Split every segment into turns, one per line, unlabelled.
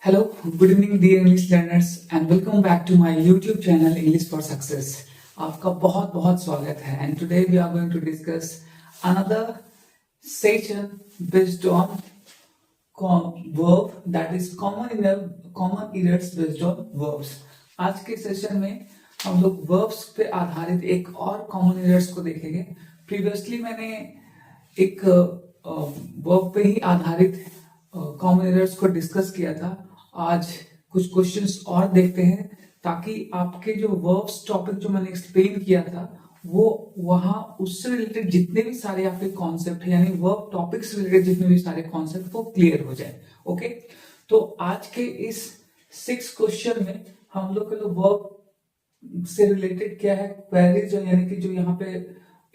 Hello, good evening dear English learners and welcome back to my YouTube channel English for Success. आपका बहुत बहुत स्वागत है and today we are going to discuss another section based on verb that is common errors based on verbs. आज के session में हम लोग verbs पे आधारित एक और common errors को देखेंगे. Previously मैंने एक verb पे ही आधारित कॉमन एरर्स को डिस्कस किया था. आज कुछ क्वेश्चंस और देखते हैं ताकि आपके जो वर्ब्स टॉपिक जो मैंने एक्सप्लेन किया था वो वहां उससे रिलेटेड जितने भी सारे आपके कॉन्सेप्ट यानी वर्ब टॉपिक से रिलेटेड जितने भी सारे कॉन्सेप्ट वो क्लियर हो जाए. ओके, तो आज के इस 6 क्वेश्चन में हम लोग के वर्ब से रिलेटेड क्या है क्वेरीज यानी कि जो यहाँ पे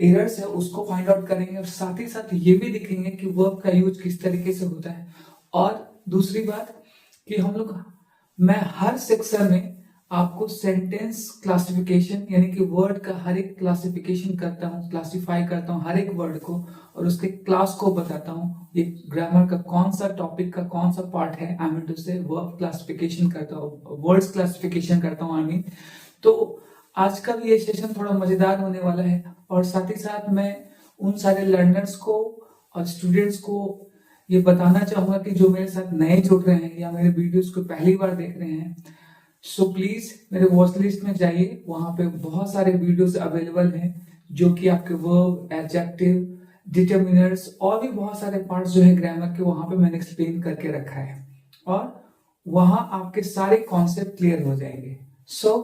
एरर्स है उसको फाइंड आउट करेंगे और साथ ही साथ ये भी दिखेंगे कि वर्ब का यूज किस तरीके से होता है. और दूसरी बात कि मैं हर सेक्शन में आपको सेंटेंस क्लासिफिकेशन यानी कि वर्ड का हर एक क्लासिफिकेशन करता हूँ, क्लासिफाई करता हूँ हर एक वर्ड को और उसके क्लास को बताता हूँ. ये ग्रामर का कौन सा टॉपिक का कौन सा पार्ट है आई मीन टू से वर्ब क्लासिफिकेशन करता हूँ, वर्ड्स क्लासिफिकेशन करता हूँ आई मीन. तो आज का भी ये सेशन थोड़ा मजेदार होने वाला है और साथ ही साथ मैं उन सारे लर्नर्स को और स्टूडेंट्स को ये बताना चाहूंगा कि जो मेरे साथ नए जुड़ रहे हैं या मेरे वीडियोस को पहली बार देख रहे हैं, सो प्लीज मेरे वॉच लिस्ट में जाइए. वहां पे बहुत सारे वीडियोस अवेलेबल हैं जो कि आपके वर्ब, एडजेक्टिव, डिटरमिनर्स और भी बहुत सारे पार्ट्स जो है ग्रामर के वहां पे मैंने एक्सप्लेन करके रखा है और वहां आपके सारे कॉन्सेप्ट क्लियर हो जाएंगे. सो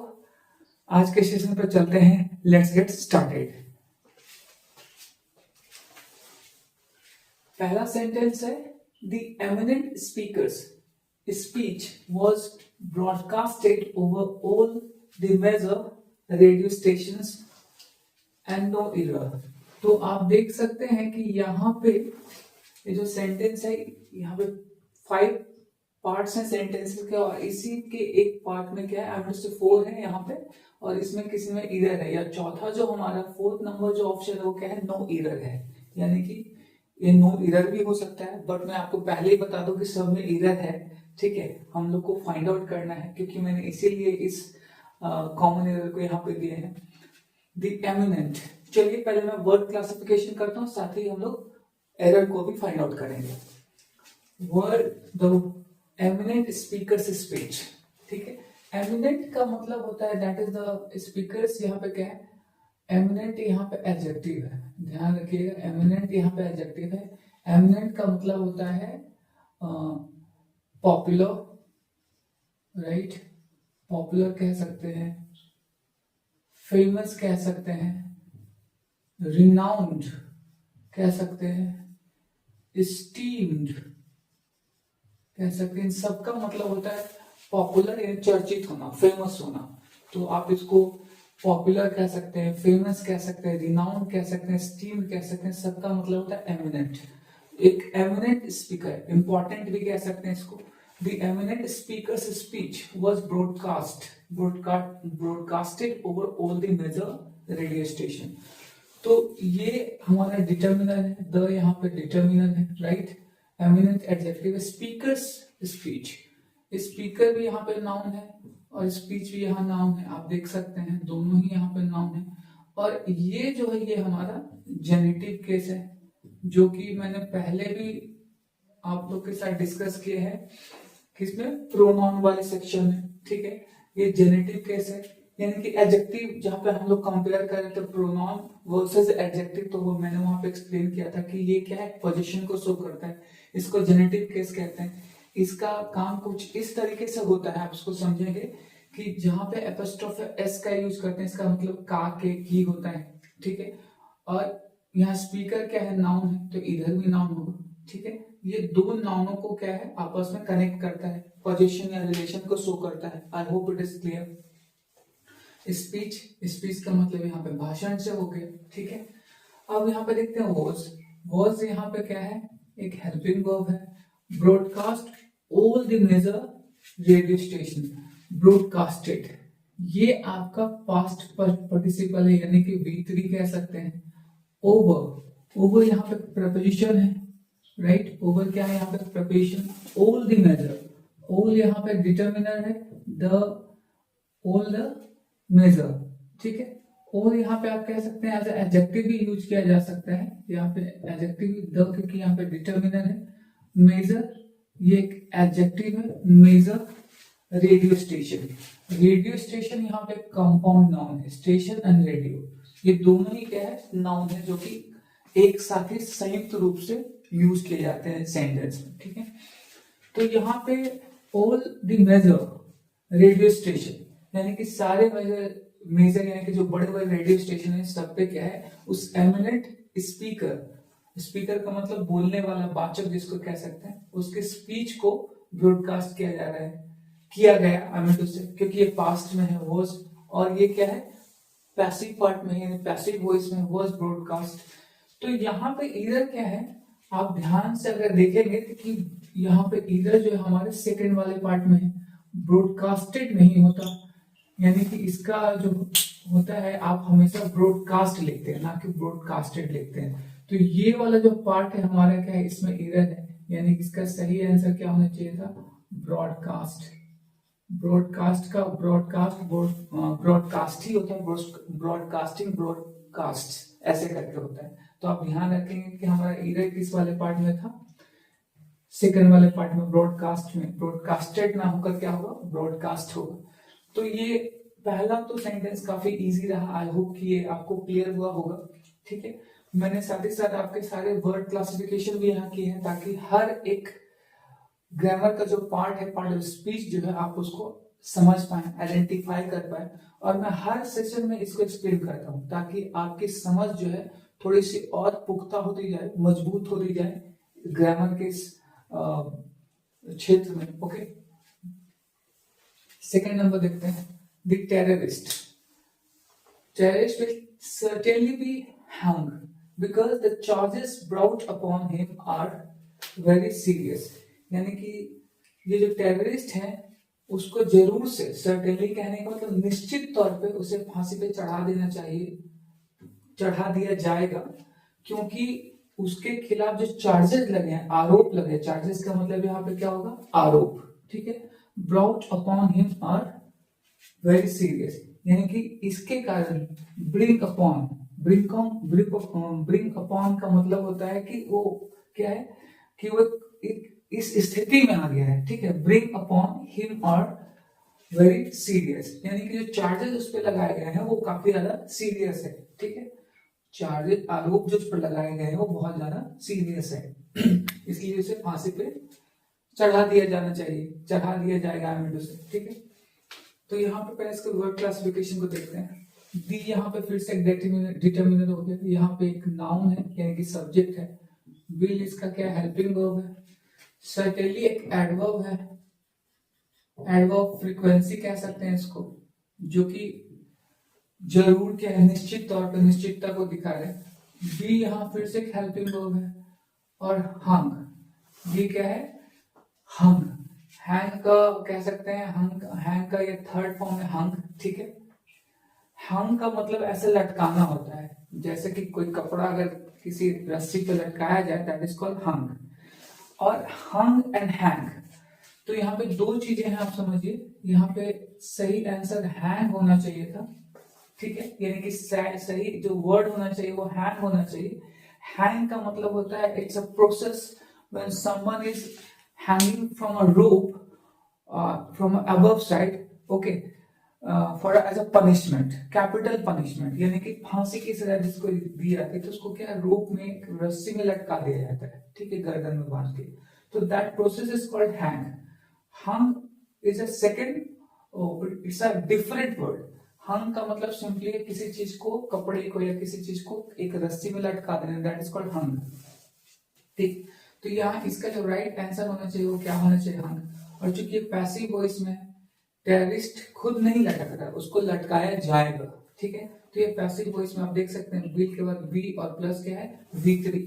आज के सेशन पर चलते हैं. Let's get started. पहला सेंटेंस है the eminent speakers speech was broadcasted over all the major radio stations and no error. तो आप देख सकते हैं कि यहाँ पे ये जो सेंटेंस है यहाँ पे 5 पार्ट्स हैं सेंटेंस के और इसी के एक पार्ट में क्या है 4 है यहाँ पे और इसमें किसी में इरर है या चौथा जो हमारा 4th नंबर जो ऑप्शन है वो क्या है नो इरर है. यानी कि ये नो इरर भी हो सकता है बट मैं आपको पहले ही बता दूं कि सब में इरर है. ठीक है, हम लोग को फाइंड आउट करना है क्योंकि मैंने इसीलिए इस कॉमन एरर को यहाँ पे दिए हैं. The eminent. चलिए पहले मैं वर्ड क्लासिफिकेशन करता हूँ साथ ही हम लोग एरर को भी फाइंड आउट करेंगे. Word the eminent speakers speech. ठीक है, एमिनेंट का मतलब होता है दैट इज द स्पीकर्स. यहाँ पे क्या है एमिनेंट यहाँ पे एडजेक्टिव है, ध्यान रखिएगा. एमिनेंट यहाँ पे एडजेक्टिव है. एमिनेंट का मतलब होता है पॉपुलर, राइट. पॉपुलर कह सकते हैं, फेमस कह सकते हैं, रिनाउंड कह सकते हैं, एस्टीम्ड कह सकते हैं. इन सबका मतलब होता है पॉपुलर यानी चर्चित होना, फेमस होना. तो आप इसको पॉपुलर कह सकते हैं, फेमस कह सकते हैं, रिनाउंड कह सकते हैं, स्टीम्ड कह सकते हैं. सबका मतलब होता है एमिनेंट. एक एमिनेंट स्पीकर, इंपॉर्टेंट भी कह सकते हैं इसको. The eminent speakers speech was broadcasted over all the major radio station. तो ये हमारा डिटर्मिनर है, द यहाँ पे डिटर्मिनर है, right. Eminent adjective, speakers speech. Speaker भी यहाँ पे नाउन है और स्पीच भी यहाँ नाउन है. आप देख सकते हैं दोनों ही यहाँ पे नाउन है. और ये जो है ये हमारा जेनेटिव केस है जो कि मैंने पहले भी आप लोग के साथ डिस्कस किए हैं किसमें प्रोनाउन वाले सेक्शन में. ठीक है, ये जेनेटिव केस है यानी कि एडजेक्टिव जहां पे हम लोग कंपेयर करें तो प्रोनाउन वर्सेस एडजेक्टिव तो वो मैंने वहां पे एक्सप्लेन किया था कि ये क्या है पोजीशन को शो करता है. इसको जेनेटिव केस कहते हैं. इसका काम कुछ इस तरीके से होता है, आप इसको समझेंगे कि जहां पे एपोस्ट्रोफ एस का यूज करते हैं इसका मतलब का के की होता है. ठीक है, और यहाँ स्पीकर क्या है नाउन है तो इधर भी नाउन होगा. ठीक है, ये दो नाउनों को क्या है आपस में कनेक्ट करता है, पोजीशन या रिलेशन को शो करता है. I hope it is clear. Speech, speech का मतलब यहाँ पे भाषण से हो गया. ठीक है, अब यहाँ पे देखते हैं वॉज. वॉज यहाँ पे क्या है एक हेल्पिंग वर्ब है. Broadcast all the major radio station. Broadcasted ये आपका पास्ट पार्टिसिपल है यानी कि V3 कह सकते हैं. ओवर, ओवर यहाँ पे प्रपोजिशन है, राइट. ओवर क्या है यहाँ पे preposition. All the major, all यहाँ पे डिटर्मिनर है, द ऑल द मेजर, ठीक है। और यहाँ पे आप कह सकते हैं एज एडजेक्टिव भी यूज किया जा सकता है, यहाँ पे एडजेक्टिव द, क्योंकि यहाँ पे डिटर्मिनर है। मेजर ये एक एडजेक्टिव है, major. Radio station, radio station यहाँ पे कंपाउंड नाउन है, स्टेशन एंड रेडियो ये दोनों ही क्या है, नाउन है, जो कि एक साथ ही संयुक्त रूप से यूज किए जाते हैं सेंटेंस में, ठीक है। तो यहाँ पे all the major radio station यानी कि सारे मेजर, मेजर यानी कि जो बड़े बड़े रेडियो स्टेशन है सब पे क्या है, उस एमिनेंट स्पीकर, स्पीकर का मतलब बोलने वाला, वाचक जिसको कह सकते हैं, उसके स्पीच को ब्रॉडकास्ट किया जा रहा है, किया गया, आई मीन टू से, क्योंकि ये पास्ट में है वॉज, और ये क्या है पैसिव पार्ट में है, पैसिव वॉइस में वॉज ब्रॉडकास्ट। तो यहाँ पे इधर क्या है, आप ध्यान से अगर देखेंगे कि यहाँ पे इधर जो है हमारे सेकंड वाले पार्ट में है, ब्रॉडकास्टेड नहीं होता, यानी कि इसका जो होता है आप हमेशा ब्रॉडकास्ट लिखते हैं, ना कि ब्रॉडकास्टेड लिखते हैं। तो ये वाला जो पार्ट है हमारा क्या है, इसमें एरर है, यानी कि इसका सही आंसर क्या होना चाहिए था, ब्रॉडकास्ट। ब्रॉडकास्ट का ब्रॉडकास्ट ब्रॉडकास्ट ही होता है, ब्रॉडकास्टिंग ब्रॉडकास्ट ऐसे करके होता है। तो आप ध्यान रखेंगे कि हमारा एरर किस वाले पार्ट में था, सेकंड वाले पार्ट में, ब्रॉडकास्ट में। ब्रॉडकास्टेड ना होकर क्या होगा, ब्रॉडकास्ट होगा। तो ये पहला तो सेंटेंस काफी इजी रहा, आई होप कि ये आपको क्लियर हुआ होगा, ठीक है। मैंने साथ ही साथ आपके सारे वर्ड क्लासिफिकेशन भी यहाँ किए हैं, ताकि हर एक ग्रामर का जो पार्ट है, पार्ट ऑफ स्पीच जो है, आप उसको समझ पाए, आइडेंटिफाई कर पाए। और मैं हर सेशन में इसको एक्सप्लेन करता हूँ, ताकि आपकी समझ जो है थोड़ी सी और पुख्ता होती जाए, मजबूत होती जाए ग्रामर के इस क्षेत्र में, ओके। सेकेंड नंबर देखते हैं, the terrorist. Terrorist will certainly be hung because the charges brought upon him are very serious। यानी कि ये जो टेररिस्ट है उसको जरूर से, सर्टेनली कहने का मतलब निश्चित तौर पे उसे फांसी पे चढ़ा देना चाहिए, चढ़ा दिया जाएगा, क्योंकि उसके खिलाफ जो चार्जेस लगे हैं, आरोप लगे, चार्जेस का मतलब यहाँ पे क्या होगा, आरोप, ठीक है। Brought upon him are very serious, यानी कि इसके कारण, ब्रिंग अपॉन, ब्रिंग अपॉन का मतलब होता है कि वो क्या है, कि वो इस स्थिति में आ गया है, ठीक है। Bring upon him are very serious, यानी कि जो चार्जेस उस पर लगाए गए हैं वो काफी ज्यादा सीरियस है, ठीक है। चार्जेस, आरोप जो उस पर लगाए गए हैं वो बहुत ज्यादा सीरियस है, इसलिए उसे फांसी पे चढ़ा दिया जाना चाहिए, चढ़ा दिया जाएगा, ठीक है। तो यहाँ पे पहले इसके वर्ड क्लासिफिकेशन को देखते हैं। दी यहाँ पे फिर से एक डिटर्मिनर हो गया, यहाँ पे एक नाउन है यानी कि सब्जेक्ट है। विल इसका क्या हेल्पिंग वर्ब है। सर्टेनली एक एडवर्ब है, एडवर्ब फ्रीक्वेंसी कह सकते हैं इसको, जो कि जरूर क्या है, निश्चित तौर पर निश्चितता को दिखा रहे हैं। बी यहाँ फिर से एक हेल्पिंग वर्ब है, और हंग, ये क्या है, हंग, हैंग का कह सकते हैं, हैंग का ये थर्ड फॉर्म है हंग, ठीक है। हंग का मतलब ऐसे लटकाना होता है, जैसे कि कोई कपड़ा अगर किसी रस्सी पे लटकाया जाए, दैट इज कॉल्ड हंग। और हंग एंड हैंग, तो यहाँ पे दो चीजें हैं, आप समझिए। यहाँ पे सही आंसर हैंग होना चाहिए था, ठीक है, यानी कि सही जो वर्ड होना चाहिए वो हैंग होना चाहिए। हैंग का मतलब होता है it's a process when someone is hanging from a rope from above side, okay, for as a punishment, capital punishment, यानी कि फांसी की सजा जिसको दी जाती है, तो उसको क्या रोप में, रस्सी में लटका दिया जाता है, ठीक है, गर्दन में बांध के। तो that process is called hang. Hung is a second, it's a different word. Hung का मतलब सिंपली किसी चीज को, कपड़े को या किसी चीज को एक रस्सी में लटका देना, दैट इज कॉल्ड हंग, ठीक। तो यहाँ इसका जो राइट आंसर होना चाहिए वो क्या होना चाहिए, हंग। और चूंकि पैसिव वॉइस में टेररिस्ट खुद नहीं लटक रहा, उसको लटकाया जाएगा, ठीक है। तो ये पैसिव वॉइस में आप देख सकते हैं, बी के बाद बी और प्लस क्या है, V3।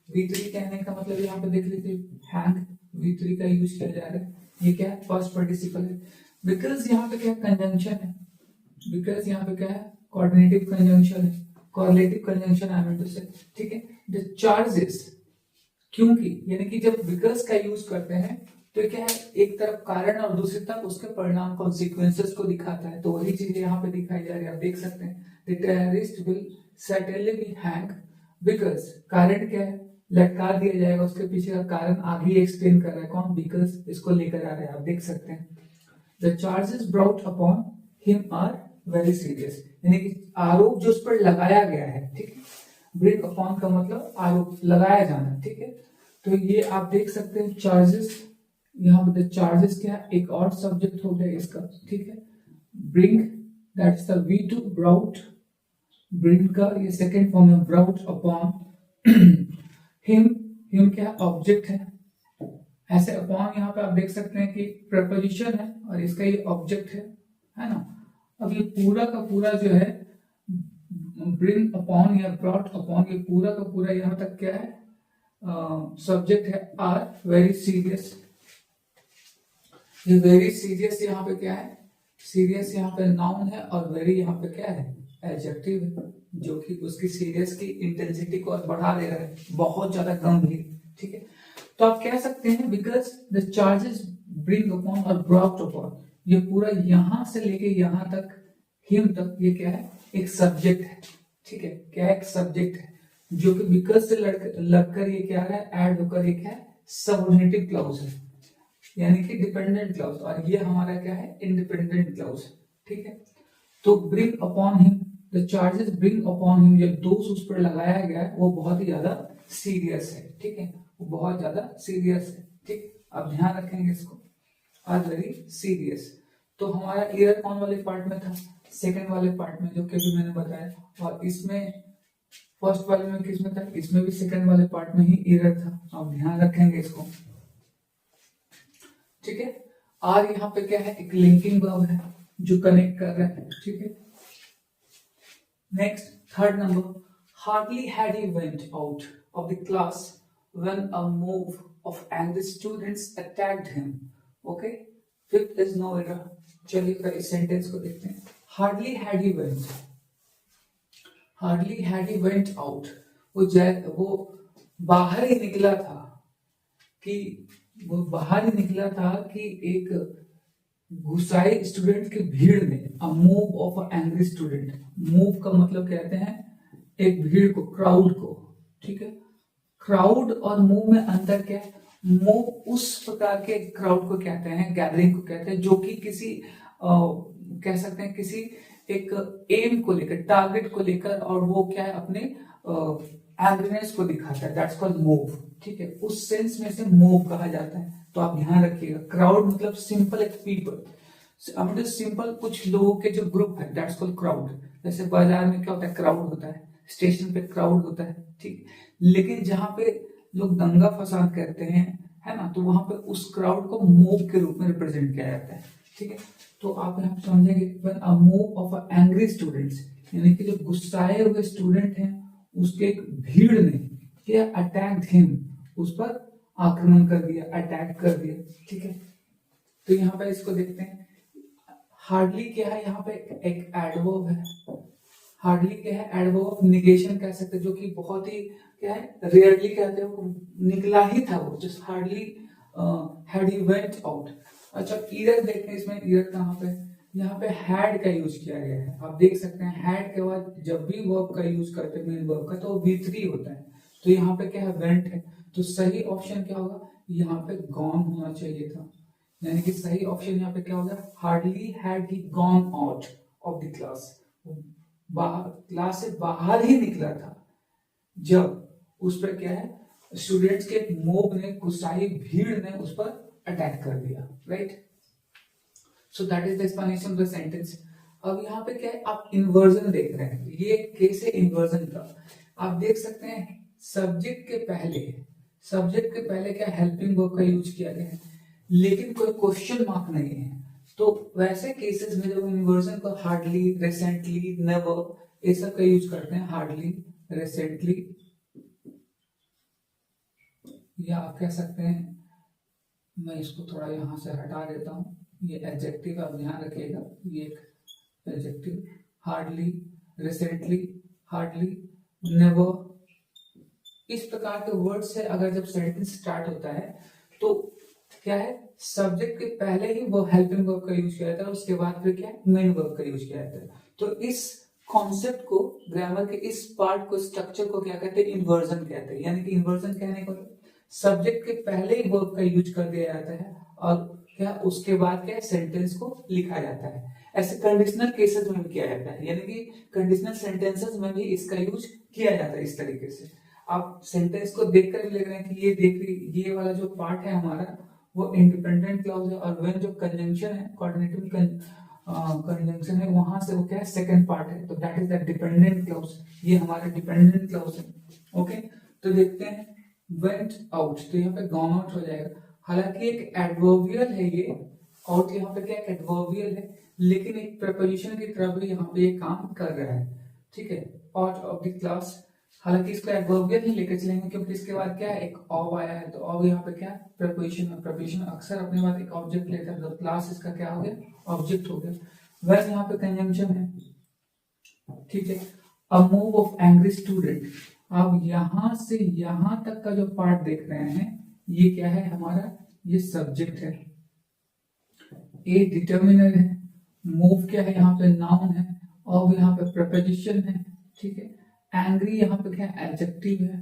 V3 कहने का मतलब यहाँ पे देख लीजिए, हैंग, V3 का यूज किया जा रहा है। ये क्या है, फर्स्ट पार्टिसिपल है, बिकॉज यहाँ पे क्या कंजंक्शन है, बिकॉज यहाँ पे क्या है, कोऑर्डिनेटिव कंजंक्शन है, correlative conjunction I mean to say, ठीक है। द चार्जेस, क्योंकि यानी कि जब बिकॉज का यूज करते हैं तो क्या है, एक तरफ कारण और दूसरी तरफ उसके परिणाम कॉन्सिक्वेंसेस को दिखाता है। तो वही चीज यहाँ पे दिखाई जा रही है, आप देख सकते हैं the terrorist will certainly B hang because, कारण क्या है, लटका दिया जाएगा, उसके पीछे का कारण आगे एक्सप्लेन कर रहा है कौन, बिकॉज इसको लेकर आ रहा है, आप देख सकते हैं। The charges brought upon him are very serious, यानी कि आरोप जो उस पर लगाया गया है, ठीक है, ब्रिंग अपॉन का मतलब आरोप लगाया जाना, ठीक है। तो ये आप देख सकते हैं चार्जेस, यहाँ पे चार्जेस क्या है, एक और सब्जेक्ट हो गया इसका, ठीक है। Bring that is the V2, brought, bring का ये सेकंड फॉर्म है, ब्राउट अपॉन हिम, हिम क्या ऑब्जेक्ट है, ऐसे अपॉन यहाँ पे आप देख सकते हैं कि प्रपोजिशन है और इसका ये ऑब्जेक्ट है ना। अब ये पूरा का पूरा जो है ब्रिंग अपॉन या ब्रॉट अपॉन, ये पूरा का पूरा यहाँ तक क्या है, सब्जेक्ट है आर वेरी सीरियस। ये वेरी सीरियस यहाँ पे क्या है, सीरियस यहाँ पे नाउन है और वेरी यहाँ पे क्या है, एडजेक्टिव है, जो कि उसकी सीरियस की इंटेंसिटी को और बढ़ा दे रहा है, बहुत ज्यादा गंभीर, ठीक है। तो आप कह सकते हैं because the charges bring upon और ब्रॉट अपॉन, ये पूरा यहां से लेके यहां तक हिम तक ये क्या है, एक सब्जेक्ट है, ठीक है, क्या एक सब्जेक्ट है जो कि बिकॉज से लगकर ये क्या है, ऐड होकर ये क्या है, सबऑर्डिनेटिव क्लॉज है, यानी कि डिपेंडेंट क्लॉज, और ये हमारा क्या है, इंडिपेंडेंट क्लॉज, ठीक है। तो bring upon him, the charges bring upon him, जो दोष उस पर लगाया गया है वो बहुत ही ज्यादा सीरियस है, ठीक है, वो बहुत ज्यादा सीरियस है, ठीक, आप ध्यान रखेंगे इसको, आर वेरी सीरियस। तो हमारा एरर कौन वाले पार्ट में था, सेकंड वाले पार्ट में, जो कि अभी मैंने बताया, और इसमें फर्स्ट वाले में किस में था, इसमें भी सेकंड वाले पार्ट में ही एरर था, आप ध्यान रखेंगे इसको, ठीक है। आर यहाँ पे क्या है, एक लिंकिंग वर्ब है जो कनेक्ट कर रहा है, ठीक है। Next third number, hardly had he went out of the class when a move of angry students attacked him, okay. Fifth is no error. चलिए इस सेंटेंस को देखते हैं, hardly had he went, hardly had he went out, वो बाहर ही निकला था, कि वो बाहर ही निकला था कि एक गुस्साए स्टूडेंट की भीड़ में, अ move of a angry student, move का मतलब कहते हैं एक भीड़ को, क्राउड को, ठीक है। क्राउड और मूव में अंतर क्या है, मूव उस प्रकार के क्राउड को कहते हैं, गैदरिंग को कहते हैं, जो कि किसी कह सकते हैं किसी एक एम को लेकर, टारगेट को लेकर, और वो क्या है, अपने एंग्रीनेस को दिखाता है, दैट्स कॉल्ड मूव, ठीक है। उस सेंस में से मूव कहा जाता है। तो आप ध्यान रखिएगा, क्राउड मतलब सिंपल एक पीपल, मतलब सिंपल कुछ लोगों के जो ग्रुप है, दैट्स कॉल्ड क्राउड। जैसे बाजार में क्या होता है, क्राउड होता है, स्टेशन पे क्राउड होता है, ठीक। लेकिन जहां पे लोग दंगा फसाद करते हैं, है ना, तो वहां पे उस क्राउड को मूव के रूप में रिप्रेजेंट किया जाता है, ठीक है। तो आप यहाँ समझेंगे, when a move of a angry students, यानी कि जो गुस्साए हुए स्टूडेंट हैं उसके एक भीड़ ने क्या अटैक्ड हिम, उस पर आक्रमण कर दिया, अटैक कर दिया, ठीक है। तो यहाँ पे इसको देखते हैं, हार्डली क्या है, यहाँ पे एक एडवर्ब है, हार्डली क्या है, एडवर्ब ऑफ निगेशन कह सकते हैं, जो कि बहुत ही क्या है, रेयरली कहते हैं, निकला ही था वो, just hardly had he went out. अच्छा ईरर देखते हैं, इसमें ईरर कहाँ पे, यहाँ पे हैड का यूज किया गया है, आप देख सकते हैं हैड के बाद जब भी वर्ब का यूज करते हैं मेन वर्ब का, तो V3 होता है, तो यहाँ पे क्या है, वेंट है, तो सही ऑप्शन क्या होगा, यहाँ पे गॉन होना चाहिए था, यानी कि सही ऑप्शन यहाँ पे क्या होगा, hardly had he gone out of the class, class से बाहर ही निकला था जब उस पर क्या है, स्टूडेंट्स के एक मोब ने, गुस्साई भीड़ ने उस पर अटैक कर दिया, right. So that is the explanation of the sentence. अब यहाँ पे क्या है, आप इन्वर्जन देख रहे हैं, ये केस है इन्वर्जन का। आप देख सकते हैं सब्जेक्ट के पहले क्या हेल्पिंग वर्ब का यूज किया गया है, लेकिन कोई क्वेश्चन मार्क नहीं है। तो वैसे केसेस में जब इन्वर्जन को हार्डली, रिसेंटली, नेवर, ये सब का यूज करते हैं, हार्डली, रिसेंटली, या आप कह सकते हैं, मैं इसको थोड़ा यहां से हटा देता हूं, ये एडजेक्टिव आप ध्यान रखिएगा, ये एक adjective, hardly, recently, hardly, never, इस प्रकार के वर्ड से अगर जब सेंटेंस स्टार्ट होता है तो क्या है, सब्जेक्ट के पहले ही वो हेल्पिंग वर्ब का यूज किया जाता है, उसके बाद फिर क्या है, मेन वर्ब का यूज किया जाता है। तो इस कॉन्सेप्ट को, ग्रामर के इस पार्ट को, स्ट्रक्चर को क्या कहते हैं, इन्वर्जन कहते हैं। यानी कि इन्वर्जन कहने को सब्जेक्ट के पहले ही वर्ब का यूज कर दिया जाता है और क्या उसके बाद क्या सेंटेंस को लिखा जाता है। ऐसे कंडीशनल केसेस में भी किया जाता है, यानी कि कंडीशनल सेंटेंसेस में भी इसका यूज किया जाता है इस तरीके से। आप सेंटेंस को देखकर भी लग रहे हैं कि ये देख, ये वाला जो पार्ट है हमारा वो इंडिपेंडेंट क्लॉज है, और व्हेन जो कंजंक्शन है, कोऑर्डिनेटिव कंजंक्शन है, वहां से वो क्या है, सेकंड पार्ट है, तो that is the dependent clause. ये हमारा डिपेंडेंट क्लॉज है। ओके, तो देखते हैं वेंट आउट, तो यहाँ पे गॉन आउट हो जाएगा। हालांकि एक एडवर्बियल है ये, आउट यहाँ पे क्या एडवर्बियल है, लेकिन एक प्रपोजिशन की तरह भी यहाँ पे ये काम कर रहा है। ठीक है, आउट ऑफ द क्लास, हालांकि इसको एडवर्बियल ही लेकर चलेंगे क्योंकि इसके बाद क्या है, एक ऑब आया है, तो ऑब यहाँ पे क्या है, प्रपोजिशन। प्रपोजिशन अक्सर अपने बाद एक ऑब्जेक्ट लेता है, तो क्लास इसका क्या हो गया, ऑब्जेक्ट हो गया। वैसे यहाँ पे कंजंक्शन है। ठीक है, अ मूव ऑफ एंग्री स्टूडेंट, अब यहां से यहां तक का जो पार्ट देख रहे हैं ये क्या है हमारा, ये सब्जेक्ट है, ए डिटर्मिनर है, मूव क्या है यहाँ पे, नाउन है, और यहाँ पे प्रपोजिशन है। ठीक है, एंग्री यहाँ पे क्या है, एडजेक्टिव है,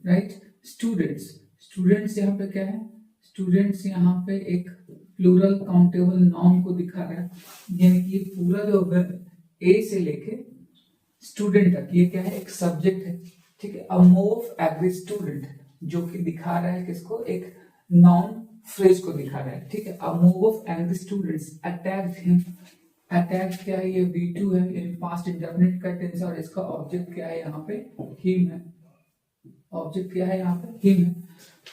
राइट। स्टूडेंट्स, स्टूडेंट्स यहाँ पे क्या है, स्टूडेंट्स यहाँ पे एक प्लूरल काउंटेबल नाउन को दिखा रहा है, यानी कि ये पूरा जो ए से लेके स्टूडेंट तक ये क्या है, एक सब्जेक्ट है। ठीक है, अ मूव एवरी स्टूडेंट जो कि दिखा रहा है किसको, एक नाउन फ्रेज को दिखा रहा है। ठीक है, अ move of angry students attacked him, attack क्या है, ये V2 है, ये पास्ट इंडेफिनिट का टेंस है, और इसका ऑब्जेक्ट क्या है यहाँ पे, हिम है। ऑब्जेक्ट क्या है यहाँ पे, हिम है।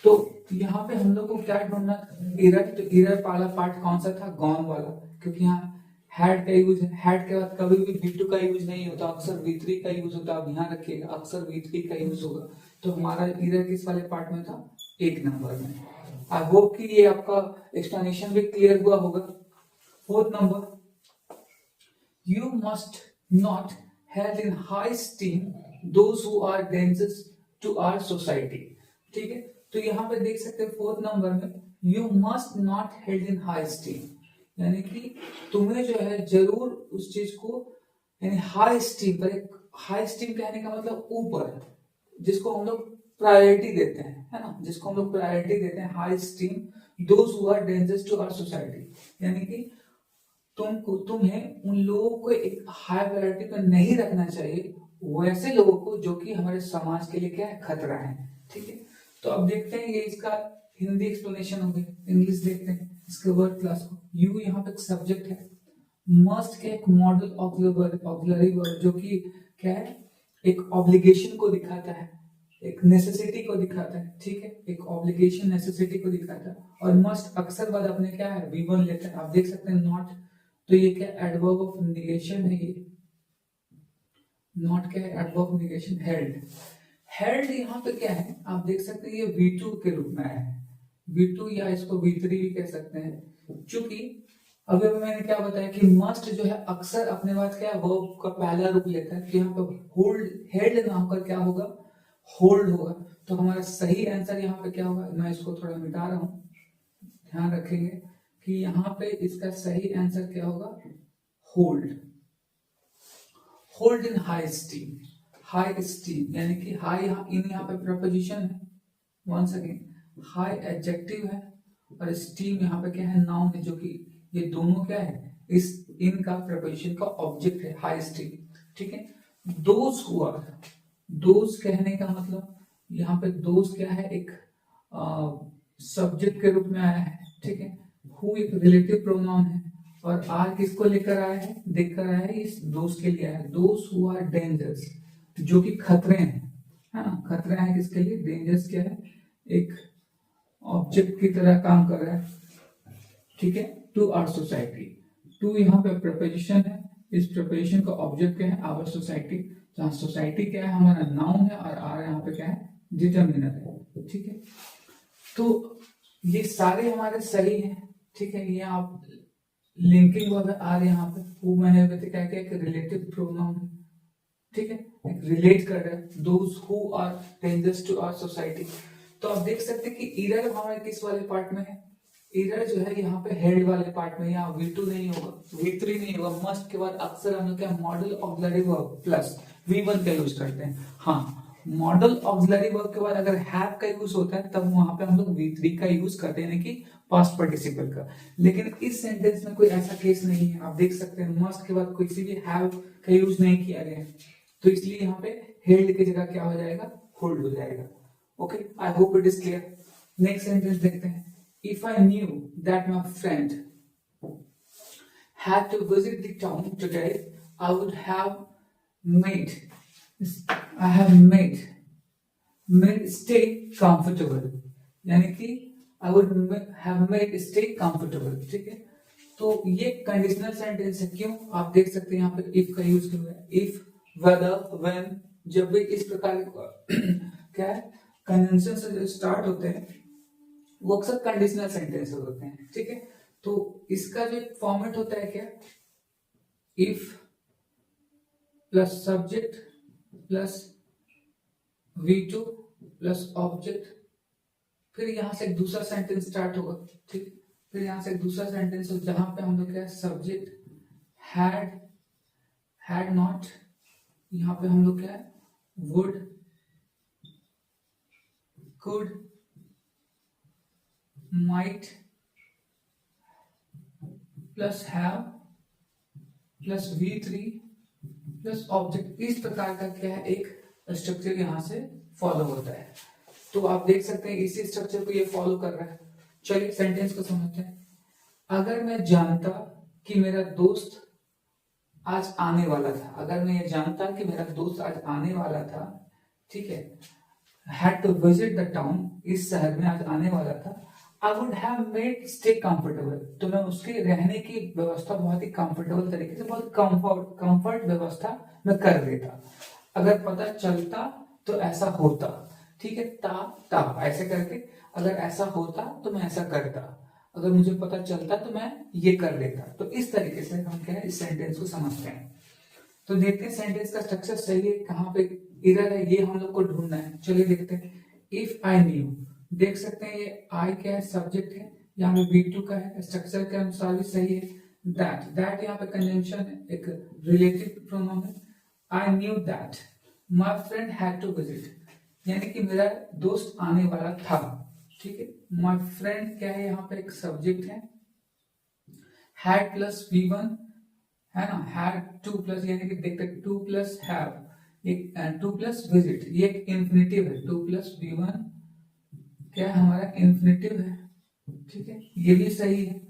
तो यहाँ पे हम लोग को क्या ढूंढना, इरर, तो इरर वाला पार्ट कौन सा था, गॉन वाला, क्योंकि यहाँ हैड का यूज है, हैड के बाद कभी भी V2 का यूज नहीं होता, अक्सर V3 का यूज होता है, आप ध्यान रखिएगा, अक्सर V3 का यूज होगा। तो हमारा इरर किस वाले पार्ट में था, 1 नंबर में। आई होप कि ये आपका एक्सप्लेनेशन भी क्लियर हुआ होगा। 4th number, you must not hold in high esteem those who are dangerous to our society। ठीक है, तो यहाँ पे देख सकते हैं 4th नंबर में, you must not hold in high esteem, यानी कि तुम्हें जो है जरूर उस चीज को, यानी हाई स्टीम पर, एक हाई स्टीम कहने का मतलब ऊपर, जिसको हम लोग प्रायोरिटी देते हैं, है ना, जिसको हम लोग प्रायोरिटी देते हैं, high esteem those who are dangerous to our society, यानी कि तुम्हें उन लोगों को एक हाई प्रायोरिटी पर नहीं रखना चाहिए, वैसे लोगों को जो कि हमारे समाज के लिए क्या है, खतरा है। ठीक है, तो अब देखते हैं ये इसका हिंदी एक्सप्लेनेशन हो गया। इंग्लिश देखते हैं इसके वर्ड क्लास को। यू यहाँ पे सब्जेक्ट है, मस्ट के एक मॉडल ऑक्सिलरी वर्ब जो कि क्या है, एक ऑब्लिगेशन को दिखाता है, एक नेसेसिटी को दिखाता है। ठीक है, एक ऑब्लिगेशन नेसेसिटी को दिखाता है, और मस्ट अक्सर बाद अपने क्या है, V1 लेता है। आप देख सकते हैं नॉट, तो ये क्या एडवर्ब ऑफ निगेशन है, ये नॉट क्या है, adverb of negation. Held, held यहाँ पे क्या है, आप देख सकते हैं ये V2 के रूप में है, V2 या इसको V3 भी कह सकते हैं। चूंकि अभी मैंने क्या बताया कि मस्ट जो है अक्सर अपने बाद क्या वर्ब का पहला रूप लेता है, तो यहाँ पे होल्ड, हेल्ड ना होकर क्या होगा, होल्ड होगा। तो हमारा सही आंसर यहाँ पे क्या होगा, मैं इसको थोड़ा मिटा रहा हूँ, ध्यान रखेंगे कि यहाँ पे इसका सही आंसर क्या होगा, hold. Hold in high steam, high steam यानी कि हाई, इन यहाँ पे प्रपोजिशन है, वंस अगेन हाई एडजेक्टिव है, और स्टीम यहाँ पे क्या है, नाउन है, जो कि ये दोनों क्या है, इस इनका प्रपोजिशन का ऑब्जेक्ट है, हाई स्टीम। ठीक है, दोज हु आर, दोज कहने का मतलब यहाँ पे दोज क्या है, एक सब्जेक्ट के रूप में आया है। ठीक है, हु एक रिलेटिव प्रोनाउन है, और आर किसको लेकर आया है, देखकर आया है, इस दोस्त के लिए आया है। दोज हु आर डेंजरस, जो कि खतरे हैं, है ना, खतरे हैं किसके लिए, डेंजरस क्या है, एक ऑब्जेक्ट की तरह काम कर रहा है। ठीक है, टू आवर सोसाइटी, टू यहाँ पे प्रपोजिशन है, इस प्रपोजिशन का ऑब्जेक्ट क्या है, आवर सोसाइटी, जहाँ सोसाइटी क्या है, हमारा नाउन है, और आर यहाँ पे क्या है, डिटर्मिनर है। ठीक है, तो ये सारे हमारे सही हैं। ठीक है, ये आप लिंकिंग वर्ब आर यहाँ पे, वो मैंने क्या क्या, एक रिलेटिव प्रोनाउन है। ठीक है, एक रिलेट कर रहा है, those who are dangerous to our society. तो आप देख सकते हैं कि इरर हमारे किस वाले पार्ट में है, एरर जो है यहाँ पे हेड वाले पार्ट में, यहाँ V2 नहीं होगा, V3 नहीं होगा। मस्ट के बाद अक्सर हम लोग क्या model auxiliary verb plus V1 का यूज करते हैं। हाँ, मॉडल ऑक्सिलरी वर्ब के बाद अगर हैव का यूज होता है तब वहां पे हम लोग V3 का यूज करते हैं, यानी कि पास्ट पार्टिसिपल का। लेकिन इस सेंटेंस में कोई ऐसा केस नहीं है। आप देख सकते हैं मस्ट के बाद किसी भी हैव का यूज नहीं किया गया है, तो इसलिए यहाँ पे हेल्ड की जगह क्या हो जाएगा, होल्ड हो जाएगा। Okay, I hope it is clear. Next sentence देखते हैं। If I knew that my friend had to visit the town today, I would have made stay comfortable, यानी कि I would have made stay comfortable। ठीक है, तो ये conditional sentence है। क्यों? आप देख सकते हैं यहाँ पे if का यूज किया है। if, whether, when, जब भी इस प्रकार क्या है कंजंक्शन से जो स्टार्ट होते हैं वो अक्सर कंडीशनल सेंटेंस होते हैं। ठीक है, तो इसका जो फॉर्मेट होता है क्या, if plus subject plus V2 plus object, फिर यहां से एक दूसरा सेंटेंस स्टार्ट होगा। ठीक, फिर यहां से एक दूसरा सेंटेंस हो जहां पे हम लोग क्या सब्जेक्ट हैड नॉट, यहां पे हम लोग क्या है would, could, might plus have plus V3 plus object. इस प्रकार का क्या है एक स्ट्रक्चर यहां से फॉलो होता है। तो आप देख सकते हैं इसी स्ट्रक्चर को ये फॉलो कर रहा है। चलिए सेंटेंस को समझते हैं। अगर मैं जानता कि मेरा दोस्त आज आने वाला था, अगर मैं ये जानता कि मेरा दोस्त आज आने वाला था, ठीक है, had to visit the town, इस शहर में आज आने वाला था, I would have made stay comfortable, तो मैं उसके रहने की व्यवस्था बहुत ही कंफर्टेबल तरीके से, बहुत कंफर्ट व्यवस्था मैं कर देता। अगर पता चलता तो ऐसा होता। ठीक है, ता ऐसे करके, अगर ऐसा होता तो मैं ऐसा करता, अगर मुझे पता चलता तो मैं ये कर लेता। तो इस तरीके से हम क्या है इस सेंटेंस को समझते हैं। तो देखते हैं सेंटेंस का स्ट्रक्चर सही है, कहाँ पे एरर है, ये हम लोग को ढूंढना है। चलिए देखते हैं। इफ आई न्यू, देख सकते हैं ये आई क्या है सब्जेक्ट है, यहाँ पे V2 का है, स्ट्रक्चर के अनुसार भी सही है। दैट यहाँ पे कंजंक्शन है, एक रिलेटिव प्रोनाउन है। I knew that my friend had to visit, यानी कि मेरा दोस्त आने वाला था। ठीक है, माय फ्रेंड क्या है यहाँ पे एक सब्जेक्ट है, हैड प्लस V1 है ना, हैड टू प्लस, यानी कि देखते टू प्लस हैव, एक टू प्लस विजिट, ये एक इन्फिनेटिव है। टू प्लस V1 क्या हमारा इन्फिनेटिव है। ठीक है, ये भी सही है।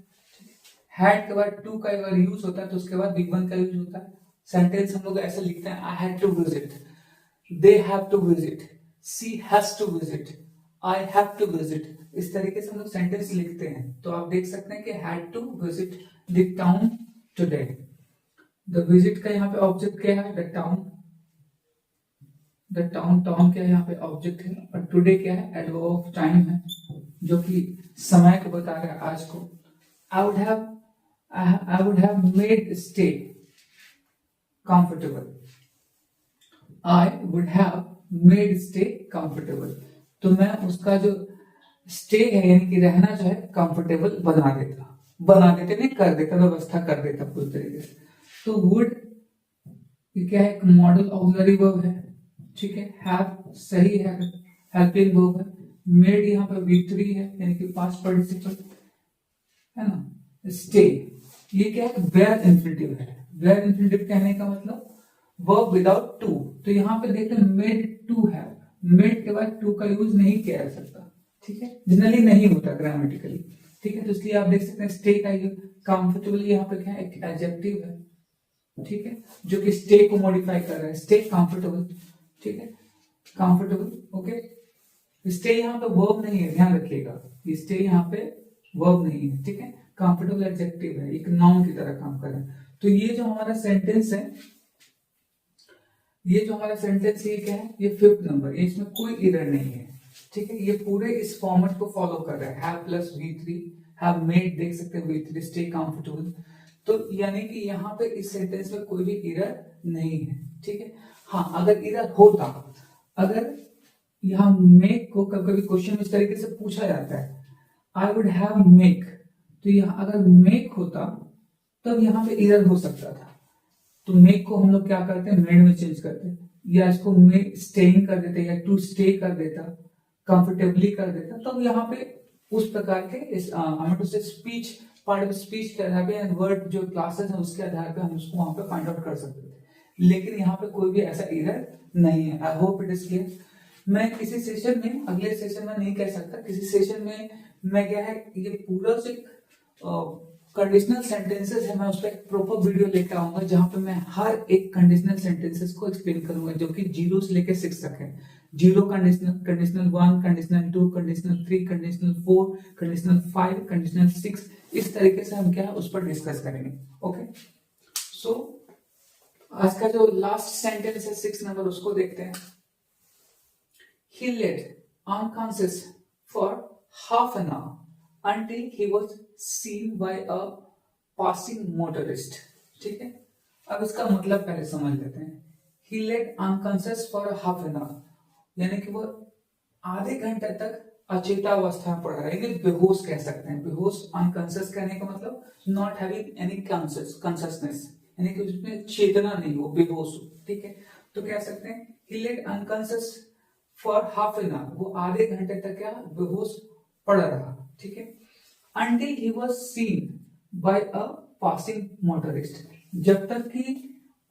हैड के बाद टू का अगर यूज होता है तो उसके बाद V1 का यूज होता है। सेंटेंस हम लोग ऐसे लिखते हैं, I had to visit, they have to visit, she has to visit, I have to visit. इस तरीके से हम लोग सेंटेंस लिखते हैं। तो आप देख सकते हैं कि had to visit the town today. The visit का यहाँ पे ऑब्जेक्ट क्या है, द टाउन, द टाउन क्या है यहाँ पे ऑब्जेक्ट है, और टुडे क्या है एडवर्ब ऑफ टाइम है, जो कि समय को बता रहा है, आज को। I would have made stay comfortable. I would have made stay comfortable. तो मैं उसका जो स्टे है यानी कि रहना जो है कंफर्टेबल बना देते नहीं कर देता, व्यवस्था कर देता पूरी तरीके से। तो वुड ये क्या है, एक मॉडल ऑक्सिलरी वर्ब है। ठीक है, हैव सही है, हेल्पिंग वर्ब है। मेड यहाँ पे V3 है यानी कि पास्ट पार्टिसिपल है ना। स्टे ये क्या है, वेयर इन्फिनिटिव है। वेयर इन्फिनिटिव कहने का मतलब वर्ब विदाउट टू। तो यहाँ पे देखते हैं मेड टू है, मेड के बाद टू का यूज नहीं किया जा सकता। ठीक है, जनरली नहीं होता ग्रामेटिकली। ठीक है, तो इसलिए आप देख सकते हैं स्टे का यूज कंफर्टेबल यहाँ पे क्या है, एक एडजेक्टिव है। ठीक है, जो कि स्टे को मॉडिफाई कर रहा है, स्टे कंफर्टेबल। ठीक है, कंफर्टेबल। ओके, स्टे यहाँ पे वर्ब नहीं है, ध्यान रखिएगा, स्टे यहाँ पे वर्ब नहीं है। ठीक है, कंफर्टेबल एडजेक्टिव है, एक नाउन की तरह काम कर रहा है। तो ये जो हमारा सेंटेंस है, ये जो हमारा सेंटेंस ये क्या है, ये 5th नंबर, इसमें कोई एरर नहीं है। ठीक है, ये पूरे इस फॉर्मेट को फॉलो कर रहा है, have plus V3, have made, देख सकते हैं V3, स्टे कंफर्टेबल। तो यानी कि यहाँ पे इस सेंटेंस में कोई भी एरर नहीं है। ठीक है, हाँ अगर एरर होता, अगर यहाँ मेक को कभी क्वेश्चन इस तरीके से पूछा जाता है, आई वुड हैव मेक, तो यहाँ अगर मेक होता तब यहाँ पे एरर हो सकता था। तो मेक को हम लोग क्या करते हैं, मेड में चेंज करते हैं, या इसको मेक स्टेइंग कर देते, या टू स्टे कर देता, कंफर्टेबली कर देता, तब यहाँ पे उस प्रकार के इस स्पीच पार्ट ऑफ स्पीच के आधार पे, वर्ड जो क्लासेस हैं उसके आधार पे हम उसको वहां पे फाइंड आउट कर सकते थे। लेकिन यहाँ पे कोई भी ऐसा एरर नहीं है। I hope it is clear. मैं किसी सेशन में, अगले सेशन में नहीं कह सकता, किसी सेशन में मैं क्या है, ये पूरा से कंडीशनल सेंटेंसेस है, मैं उस पर एक प्रॉपर वीडियो लेकर आऊंगा जहां पे मैं हर एक कंडीशनल सेंटेंसेस को एक्सप्लेन करूंगा, जो कि 0 से लेकर 6 तक है। 0 conditional, conditional 1, conditional 2, conditional 3, conditional 4, conditional 5, conditional 6, इस तरीके से हम क्या है उस पर डिस्कस करेंगे। ओके, सो आज का जो लास्ट सेंटेंस है 6 नंबर, उसको देखते हैं। He lay unconscious for half an hour until he was seen by a passing motorist। ठीक है, अब इसका मतलब पहले समझ लेते हैं। He lay unconscious for half an hour, यानी कि वो आधे घंटे तक अचेतावस्था में पड़ रहा है, यानी बेहोश कह सकते हैं। बेहोश, अनकॉन्शियस कहने का मतलब नॉट हैविंग एनी कॉन्शियसनेस, यानी कि उसमें चेतना नहीं, वो बेहोश हो। ठीक है, तो कह सकते हैं he lay unconscious for half an hour, वो आधे घंटे तक क्या बेहोश पड़ा रहा। ठीक है, until he was seen by a passing motorist, जब तक कि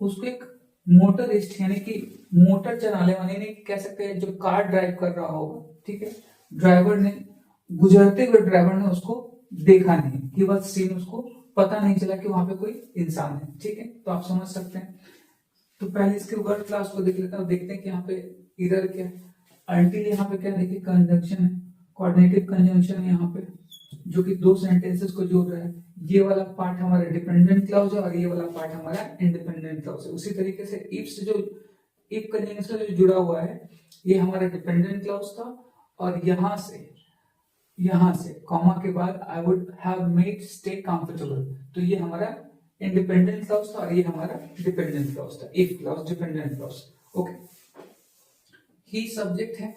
उसको एक मोटरिस्ट यानी कि मोटर चलाने वाले ने, कह सकते हैं जो कार ड्राइव कर रहा होगा, ठीक है, ड्राइवर ने, गुजरते हुए ड्राइवर ने उसको देखा नहीं, ही वाज सीन, उसको पता नहीं चला कि वहां पे कोई इंसान है। ठीक है, तो आप समझ सकते हैं। तो पहले इसके वर्ड क्लास को देख लेते हैं, देखते हैं कि यहाँ पे इधर क्या है। अंटिल यहाँ पे क्या देखिए, कंजंक्शन है, कोऑर्डिनेटिव कंजंक्शन है यहाँ पे, जो कि दो सेंटेंसेस को जोड़ रहा है। ये वाला पार्ट हमारा डिपेंडेंट क्लॉज है और ये वाला पार्ट हमारा इंडिपेंडेंट क्लॉज है। उसी तरीके से इफ से जो इफ कंजंक्शन जो जुड़ा हुआ है, ये हमारा डिपेंडेंट क्लॉज था, और यहाँ से कॉमा के बाद I would have made stay comfortable, तो ये हमारा इंडिपेंडेंट क्लॉज था और ये हमारा डिपेंडेंट क्लॉज था। If clause, dependent clause. Okay, he subject है,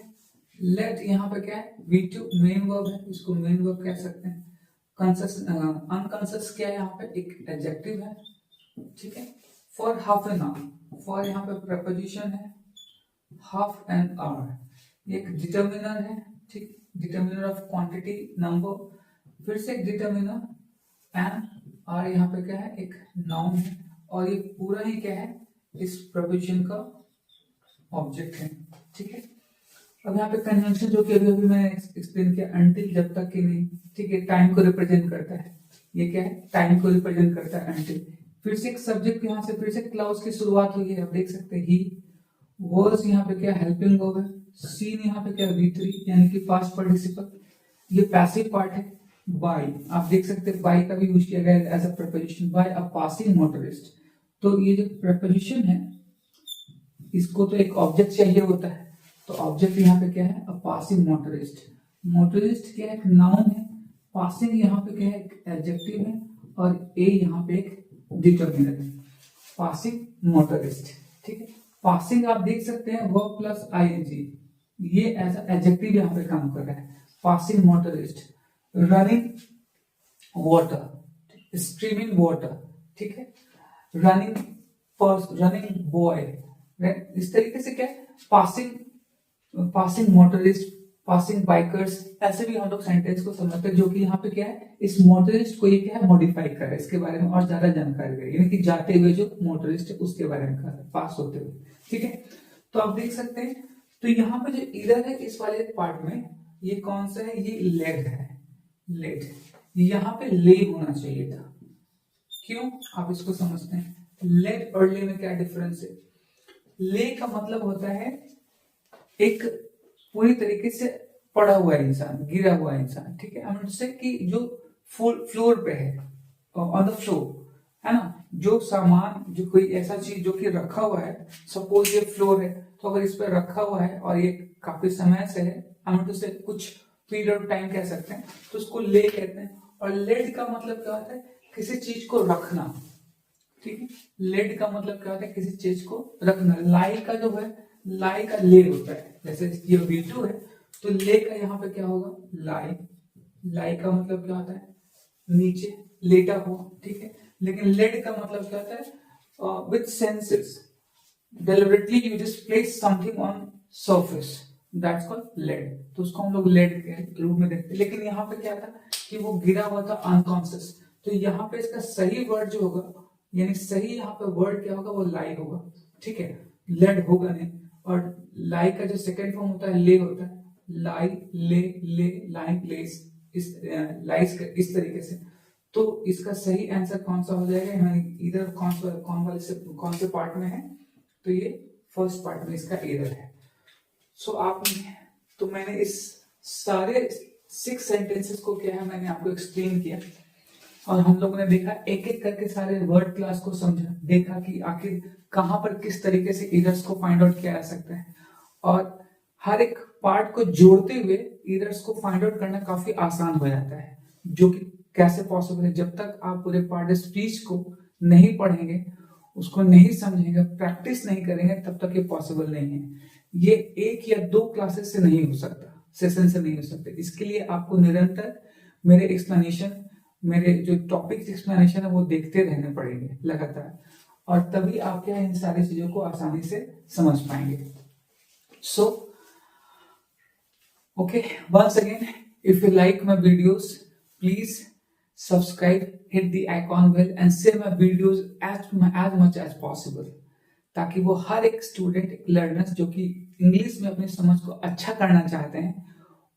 लेट यहाँ पे क्या है, V2 मेन वर्ब है, इसको मेन वर्ब कह सकते हैं। अनकॉन्शियस क्या है, यहाँ पे एक एडजेक्टिव है। ठीक है, for half an hour, for यहाँ पे प्रपोजिशन है, हाफ एन आवर एक डिटर्मिनर है। ठीक, डिटर्मिनर ऑफ क्वांटिटी, नंबर, फिर से एक डिटर्मिनर, एंड और यहाँ पे क्या है, एक नाउन है, और ये पूरा ही क्या है, इस प्रपोजिशन का ऑब्जेक्ट है। ठीक है, अब यहाँ पे कन्वेंशन जो कि अभी अभी मैंने एक्सप्लेन किया, अंटिल जब तक कि नहीं। ठीक है, टाइम को रिप्रेजेंट करता है, ये क्या है, टाइम को रिप्रेजेंट करता है अंटिल। फिर से एक सब्जेक्ट, यहाँ से फिर से क्लाउज की शुरुआत हुई है, आप देख सकते हैं। ही वर्स यहाँ पे क्या, हेल्पिंग वर्ब है। सीन यहाँ पे क्या, V3 यानी कि पास्ट पार्टिसिपल, ये पैसिव पार्ट है। बाय, आप देख सकते हैं बाय का भी यूज किया गया है as a preposition, by a passing motorist. तो ये जो प्रपोजिशन है, इसको तो एक ऑब्जेक्ट चाहिए होता है, तो ऑब्जेक्ट यहाँ पे क्या है, अ पासिंग मोटरिस्ट। मोटरिस्ट क्या है, एक नाउन है, पासिंग यहाँ पे क्या है, एक एडजेक्टिव है, और ए यहाँ पे एक डिटर्मिनर है, पासिंग मोटरिस्ट। ठीक है, पासिंग आप देख सकते हैं वर्ब प्लस आईएनजी, ये एज एडजेक्टिव यहाँ पे काम कर रहा है, passing motorist. Running water, streaming water, ठीक है, रनिंग पर्सन, रनिंग बॉय, इस तरीके से क्या है, पासिंग मोटरिस्ट, पासिंग बाइकर्स, ऐसे भी हम लोग सेंटेंस को समझते हैं, जो कि यहाँ पे क्या है, इस मोटरिस्ट को ये क्या है, मॉडिफाई कर रहा है, इसके बारे में और ज्यादा जानकारी दे, यानी कि जाते हुए जो मोटरिस्ट है उसके बारे में कर रहा है, पास होते हुए। ठीक है, तो आप देख सकते हैं, तो यहाँ पे जो इधर है इस वाले पार्ट में, ये कौन सा है, ये लेड है, लेड, यहाँ पे ले होना चाहिए था। क्यों, आप इसको समझते हैं, लेड और ले में क्या डिफरेंस है। ले का मतलब होता है एक पूरी तरीके से पड़ा हुआ इंसान, गिरा हुआ इंसान। ठीक है, हम से कि जो फ्लोर पे है, ऑन द फ्लोर, है ना, जो सामान, जो कोई ऐसा चीज जो कि रखा हुआ है, सपोज ये फ्लोर है, तो अगर इस पर रखा हुआ है और ये काफी समय से है, हम से कुछ पीरियड ऑफ टाइम कह सकते हैं, तो उसको ले कहते हैं। और लेड का मतलब क्या होता है, किसी चीज को रखना। ठीक है, लेड का मतलब क्या होता है, किसी चीज को रखना। लाई का जो है, लाई का ले होता है, जैसे ये V2 है, तो ले का यहाँ पे क्या होगा, लाई, लाई का मतलब क्या होता है, नीचे लेटा हुआ, ठीक है। लेकिन लेड का मतलब क्या होता है, with senses, deliberately you just place something on surface, that's called lead। तो उसको हम लोग लेड के रूप में देखते हैं। लेकिन यहाँ पे क्या था कि वो गिरा हुआ था अनकॉन्शियस, तो यहाँ पे इसका सही वर्ड जो होगा, यानी सही यहाँ पे वर्ड क्या होगा, वो लाई होगा, ठीक है, लेड होगा नहीं। और लाई का जो सेकेंड फॉर्म होता है ले होता है, लाई ले लाइन प्लेस, इस लाइस इस तरीके से। तो इसका सही आंसर कौन सा हो जाएगा, यानी इधर कौन से पार्ट में है, तो ये फर्स्ट पार्ट में इसका एरर है। सो तो मैंने इस सारे 6 सेंटेंसेस को क्या है, मैंने आपको एक्सप्लेन किया और हम लोगों ने देखा एक एक करके सारे वर्ड क्लास को समझा, देखा कि आखिर कहां पर किस तरीके से एरर्स को फाइंड आउट किया जा सकता है। और हर एक पार्ट को जोड़ते हुए एरर्स को फाइंड आउट करना काफी आसान हो जाता है, जो कि कैसे पॉसिबल है। जब तक आप पूरे पार्ट स्पीच को नहीं पढ़ेंगे, उसको नहीं समझेंगे, प्रैक्टिस नहीं करेंगे, तब तक ये पॉसिबल नहीं है। ये 1 या 2 क्लासेस से नहीं हो सकता, सेशन से नहीं हो सकता। इसके लिए आपको निरंतर मेरे एक्सप्लेनेशन, मेरे जो टॉपिक एक्सप्लेनेशन है वो देखते रहने पड़ेंगे लगातार, और तभी आप क्या इन सारी चीजों को आसानी से समझ पाएंगे। सो okay, once again, if you like my videos, please subscribe, hit the icon bell and share my videos as much as possible, ताकि वो हर एक स्टूडेंट, लर्नर्स जो कि इंग्लिश में अपनी समझ को अच्छा करना चाहते हैं,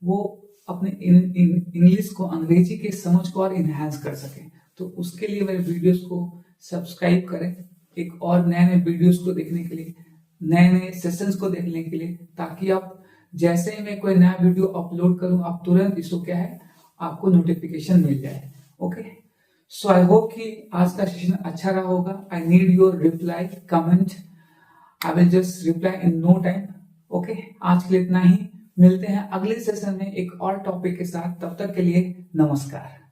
वो अपने इंग्लिश को, अंग्रेजी की समझ को और इनहेंस कर सके। तो उसके लिए मेरे वीडियोस को सब्सक्राइब करें, एक और नए नए वीडियोस को देखने के लिए, नए नए सेशंस को देखने के लिए, ताकि आप जैसे ही मैं कोई नया वीडियो अपलोड करूं, आप तुरंत इसको क्या है, आपको नोटिफिकेशन मिल जाए। ओके, सो आई होप कि आज का सेशन अच्छा रहा होगा। I need your reply, comment, I will just reply in no time. Okay, आज के लिए इतना ही, मिलते हैं अगले सेशन में एक और टॉपिक के साथ। तब तक के लिए नमस्कार।